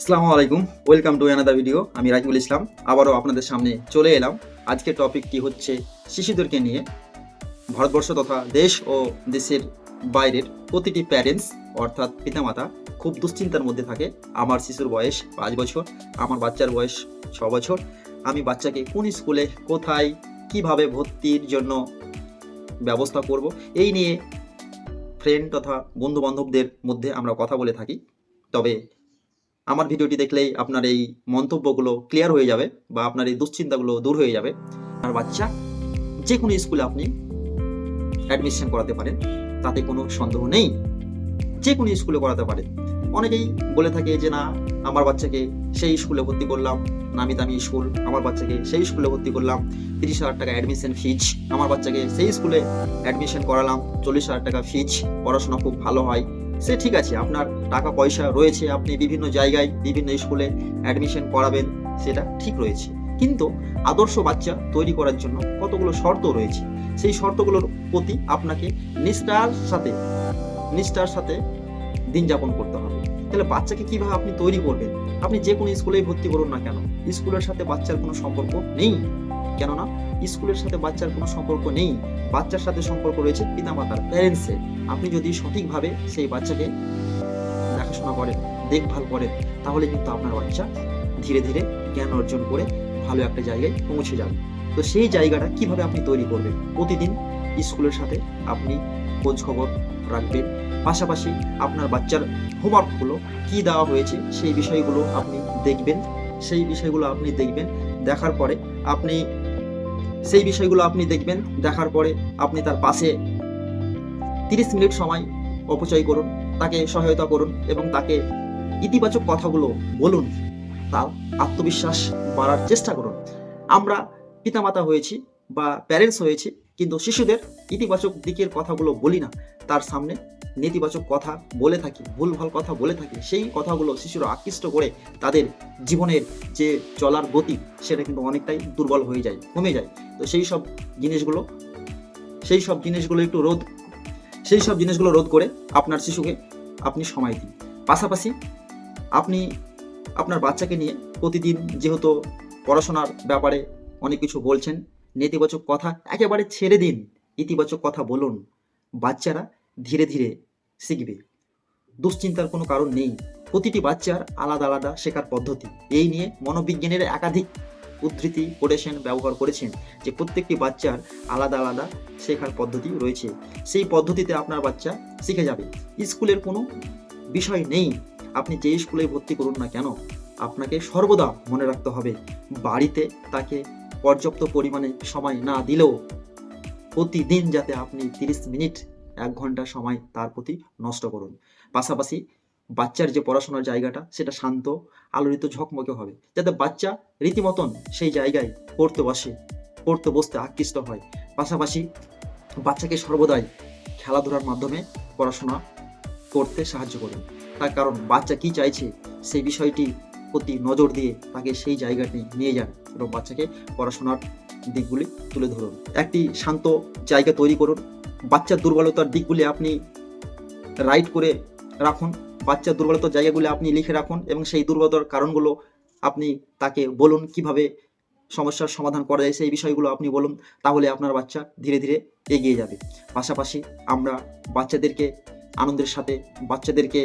আসসালামু আলাইকুম, welcome to another video. আমি রাকিবুল ইসলাম আবারও আপনাদের সামনে চলে এলাম। আজকের টপিকটি হচ্ছে শিশুদেরকে নিয়ে। ভারতবর্ষ তথা দেশ ও দেশের বাইরের প্রতিটি প্যারেন্টস অর্থাৎ পিতামাতা খুব দুশ্চিন্তার মধ্যে থাকে। আমার শিশুর বয়স 5 বছর, আমার বাচ্চার বয়স 6 বছর। আমি বাচ্চাকে কোন স্কুলে, কোথায়, কিভাবে ভর্তির জন্য ব্যবস্থা করব, এই নিয়ে ফ্রেন্ড তথা বন্ধু বান্ধবদের মধ্যে আমরা কথা বলে থাকি। তবে আমার ভিডিওটি দেখলেই আপনার এই মন্তব্যগুলো ক্লিয়ার হয়ে যাবে বা আপনার এই দুশ্চিন্তাগুলো দূর হয়ে যাবে। আর বাচ্চা যে কোনো স্কুলে আপনি অ্যাডমিশন করাতে পারেন, তাতে কোনো সন্দেহ নেই। যে কোনো স্কুলে করাতে পারেন। অনেকেই বলে থাকে যে না, আমার বাচ্চাকে সেই স্কুলে ভর্তি করলাম, নামি দামি স্কুল, আমার বাচ্চাকে সেই স্কুলে ভর্তি করলাম, 30,000 টাকা অ্যাডমিশন ফিজ, আমার বাচ্চাকে সেই স্কুলে অ্যাডমিশন করালাম, 40,000 টাকা ফিজ, পড়াশোনা খুব ভালো হয়। সে ঠিক আছে, আপনার টাকা পয়সা রয়েছে, আপনি বিভিন্ন জায়গায় বিভিন্ন স্কুলে অ্যাডমিশন করাবেন, সেটা ঠিক রয়েছে। কিন্তু আদর্শ বাচ্চা তৈরি করার জন্য কতগুলো শর্ত রয়েছে। সেই শর্তগুলোর প্রতি আপনাকে নিষ্ঠার সাথে দিন যাপন করতে হবে। তাহলে বাচ্চাকে কিভাবে আপনি তৈরি করবেন? আপনি যে কোনো স্কুলেই ভর্তি করুন না কেন, স্কুলের সাথে বাচ্চার কোনো সম্পর্ক নেই। কেননা স্কুলের সাথে বাচ্চার কোনো সম্পর্ক নেই, বাচ্চার সাথে সম্পর্ক রয়েছে পিতামাতার, প্যারেন্টসের। আপনি যদি সঠিকভাবে সেই বাচ্চাকে দেখাশোনা করেন, দেখভাল করেন, তাহলে কিন্তু আপনার বাচ্চা ধীরে ধীরে জ্ঞান অর্জন করে ভালো একটা জায়গায় পৌঁছে যাবে। তো সেই জায়গাটা কিভাবে আপনি তৈরি করবেন? প্রতিদিন স্কুলের সাথে আপনি খোঁজ খবর রাখবেন, পাশাপাশি আপনার বাচ্চার হোমওয়ার্কগুলো কি দেওয়া হয়েছে সেই বিষয়গুলো আপনি দেখবেন। দেখার পরে আপনি তার পাশে 30 মিনিট সময় অপচয় করুন, তাকে সহায়তা করুন এবং তাকে ইতিবাচক কথাগুলো বলুন, তার আত্মবিশ্বাস বাড়ার চেষ্টা করুন। আমরা পিতামাতা হয়েছি বা প্যারেন্টস হয়েছি, কিন্তু শিশুদের ইতিবাচক দিকের কথাগুলো বলি না, তার সামনে নেতিবাচক কথা বলে থাকি, ভুলভাল কথা বলে থাকি। সেই কথাগুলো শিশুরা আকৃষ্ট করে তাদের জীবনের যে চলার গতি, সেটা কিন্তু অনেকটাই দুর্বল হয়ে যায়, কমে যায়। তো সেই সব জিনিসগুলো রোধ করে আপনার শিশুকে আপনি সময় দিন। পাশাপাশি আপনি আপনার বাচ্চাকে নিয়ে প্রতিদিন, যেহেতু পড়াশোনার ব্যাপারে অনেক কিছু বলছেন, নেতিবাচক কথা একেবারে ছেড়ে দিন, ইতিবাচক কথা বলুন। বাচ্চারা ধীরে ধীরে শিখবে, দুশ্চিন্তার কোনো কারণ নেই। প্রতিটি বাচ্চার আলাদা আলাদা শেখার পদ্ধতি, এই নিয়ে মনোবিজ্ঞানের একাধিক উদ্ধৃতি ব্যবহার করেছেন যে প্রত্যেকটি বাচ্চার আলাদা আলাদা শেখার পদ্ধতি রয়েছে। সেই পদ্ধতিতে আপনার বাচ্চা শিখে যাবে। স্কুলের কোনো বিষয় নেই, আপনি যে স্কুলে ভর্তি করুন না কেন, আপনাকে সর্বদা মনে রাখতে হবে বাড়িতে তাকে পর্যাপ্ত পরিমাণে সময় না দিলেও প্রতিদিন যাতে আপনি 30 মিনিট 1 ঘন্টা সময় তার প্রতি নষ্ট করুন। পাশাপাশি বাচ্চার যে পড়াশোনার জায়গাটা, সেটা শান্ত, আলোড়িত, ঝকমকে হবে, যাতে বাচ্চা রীতিমতন সেই জায়গায় পড়তে বসতে আকৃষ্ট হয়। পাশাপাশি বাচ্চাকে সর্বদাই খেলাধুলার মাধ্যমে পড়াশোনা করতে সাহায্য করুন। তার কারণ বাচ্চা কি চাইছে সেই বিষয়টি প্রতি নজর দিয়ে তাকে সেই জায়গাটি নিয়ে যান এবং বাচ্চাকে পড়াশোনার দিকগুলি তুলে ধরুন। একটি শান্ত জায়গা তৈরি করুন। বাচ্চার দুর্বলতার দিকগুলি আপনি রাইট করে রাখুন, বাচ্চার দুর্বলতার জায়গাগুলি আপনি লিখে রাখুন এবং সেই দুর্বলতার কারণগুলো আপনি তাকে বলুন, কিভাবে সমস্যার সমাধান করা যায় সেই বিষয়গুলো আপনি বলুন। তাহলে আপনার বাচ্চা ধীরে ধীরে এগিয়ে যাবে। পাশাপাশি আমরা বাচ্চাদেরকে আনন্দের সাথে, বাচ্চাদেরকে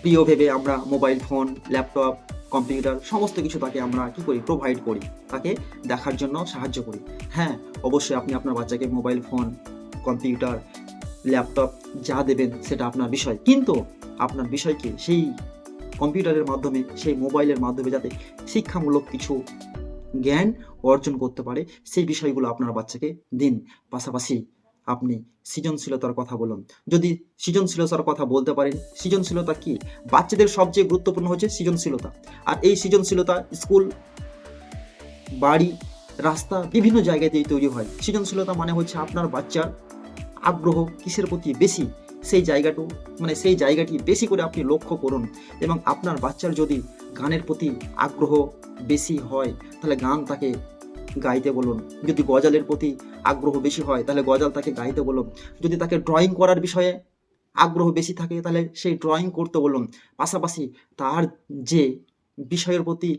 প্রিয় ভেবে আমরা মোবাইল ফোন, ল্যাপটপ, কম্পিউটার সমস্ত কিছু তাকে আমরা প্রোভাইড করি, তাকে দেখার জন্য সাহায্য করি। হ্যাঁ, অবশ্যই আপনি আপনার বাচ্চাকে মোবাইল ফোন, কম্পিউটার, ল্যাপটপ যা দেবেন সেটা আপনার বিষয়, কিন্তু আপনার বিষয়কে সেই কম্পিউটারের মাধ্যমে, সেই মোবাইলের মাধ্যমে যাতে শিক্ষামূলক কিছু জ্ঞান অর্জন করতে পারে সেই বিষয়গুলো আপনার বাচ্চাকে দিন। পাশাপাশি আপনি সৃজনশীলতার কথা বলুন। যদি সৃজনশীলতার কথা বলতে পারেন, সৃজনশীলতা কি? বাচ্চাদের সবচেয়ে গুরুত্বপূর্ণ হচ্ছে সৃজনশীলতা। আর এই সৃজনশীলতা স্কুল, বাড়ি, রাস্তা বিভিন্ন জায়গাতেই তৈরি হয়। সৃজনশীলতা মানে হচ্ছে আপনার বাচ্চার আগ্রহ কিসের প্রতি বেশি, সেই জায়গাটি বেশি করে আপনি লক্ষ্য করুন। এবং আপনার বাচ্চার যদি গানের প্রতি আগ্রহ বেশি হয়, তাহলে গান তাকে গাইতে বলুন। যদি গজালের প্রতি আগ্রহ বেশি হয়, তাহলে গজাল তাকে গাইতে বলুন। যদি তাকে ড্রয়িং করার বিষয়ে আগ্রহ বেশি থাকে তাহলে সেই ড্রয়িং করতে বলুন। পাশাপাশি তার যে বিষয়ের প্রতি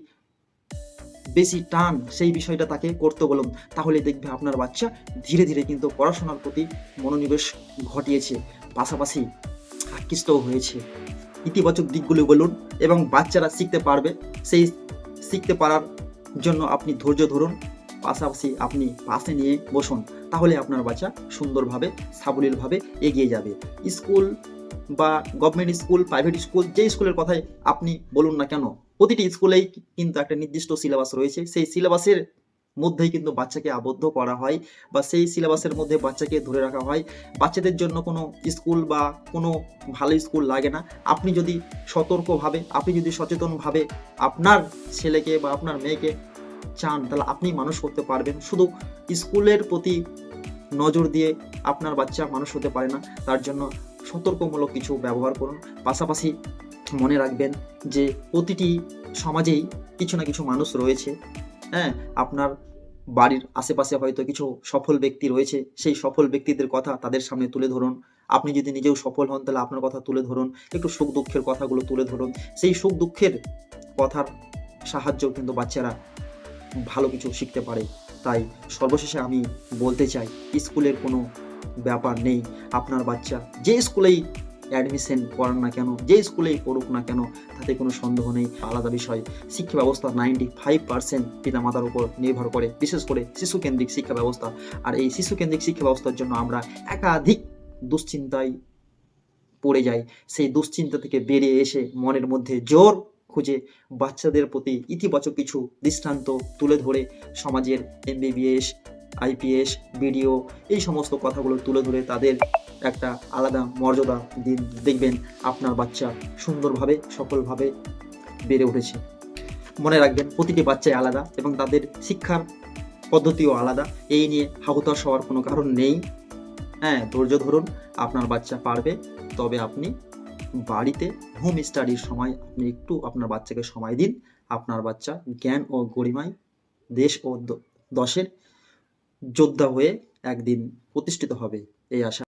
বেশি টান সেই বিষয়টা তাকে করতে বলুন। তাহলে দেখবে আপনার বাচ্চা ধীরে ধীরে কিন্তু পড়াশোনার প্রতি মনোনিবেশ ঘটিয়েছে, পাশাপাশি আকৃষ্টও হয়েছে। ইতিবাচক দিকগুলো বলুন এবং বাচ্চারা শিখতে পারবে। সেই শিখতে পারার জন্য আপনি ধৈর্য ধরুন, পাশাপাশি আপনি পাশে নিয়ে বসুন। তাহলে আপনার বাচ্চা সুন্দরভাবে সাবলীলভাবে এগিয়ে যাবে। স্কুল বা গভর্নমেন্ট স্কুল, প্রাইভেট স্কুল, যে স্কুলের কথাই আপনি বলুন না কেন, প্রতিটি স্কুলেই কিন্তু একটা নির্দিষ্ট সিলেবাস রয়েছে। সেই সিলেবাসের মধ্যেই কিন্তু বাচ্চাকে আবদ্ধ করা হয় বা সেই সিলেবাসের মধ্যে বাচ্চাকে ধরে রাখা হয়। বাচ্চাদের জন্য কোনো স্কুল বা কোনো ভালো স্কুল লাগে না। আপনি যদি সতর্কভাবে, আপনি যদি সচেতনভাবে আপনার ছেলেকে বা আপনার মেয়েকে চান, তাহলে আপনি মানুষ করতে পারবেন। শুধু স্কুলের প্রতি নজর দিয়ে আপনার বাচ্চা মানুষ হতে পারে না। তার জন্য সতর্কমূলক কিছু ব্যবহার করুন। পাশাপাশি মনে রাখবেন যে প্রতিটি সমাজেই কিছু না কিছু মানুষ রয়েছে। হ্যাঁ, আপনার বাড়ির আশেপাশে হয়তো কিছু সফল ব্যক্তি রয়েছে। সেই সফল ব্যক্তিদের কথা তাদের সামনে তুলে ধরুন। আপনি যদি নিজেও সফল হন তাহলে আপনার কথা তুলে ধরুন। একটু সুখ দুঃখের কথাগুলো তুলে ধরুন। সেই সুখ দুঃখের কথার সাহায্যেও কিন্তু বাচ্চারা ভালো কিছু শিখতে পারে। তাই সর্বশেষে আমি বলতে চাই, স্কুলের কোনো ব্যাপার নেই। আপনার বাচ্চা যে স্কুলেই অ্যাডমিশন করান না কেন, যে স্কুলেই পড়ুক না কেন, তাতে কোনো সন্দেহ নেই। আলাদা বিষয়, শিক্ষা ব্যবস্থা 95% পিতামাতার উপর নির্ভর করে, বিশেষ করে শিশুকেন্দ্রিক শিক্ষা ব্যবস্থা। আর এই শিশুকেন্দ্রিক শিক্ষা ব্যবস্থার জন্য আমরা একাধিক দুশ্চিন্তায় পড়ে যাই। সেই দুশ্চিন্তা থেকে বেরিয়ে এসে মনের মধ্যে জোর খুঁজে বাচ্চাদের প্রতি ইতিবাচক কিছু দৃষ্টান্ত তুলে ধরে সমাজের MBBS, IPS, BDO এই সমস্ত কথাগুলো তুলে ধরে তাদের একটা আলাদা মর্যাদা দিন। দেখবেন আপনার বাচ্চা সুন্দরভাবে সফলভাবে বেড়ে উঠেছে। মনে রাখবেন প্রতিটি বাচ্চাই আলাদা এবং তাদের শিক্ষার পদ্ধতিও আলাদা। এই নিয়ে হতাশ হওয়ার কোনো কারণ নেই। হ্যাঁ, ধৈর্য ধরুন, আপনার বাচ্চা পারবে। তবে আপনি বাড়িতে হোম স্টাডির সময় আপনি একটু আপনার বাচ্চাকে সময় দিন। আপনার বাচ্চা জ্ঞান ও গরিমায় দেশ ও দশের যোদ্ধা হয়ে একদিন প্রতিষ্ঠিত হবে, এই আশা।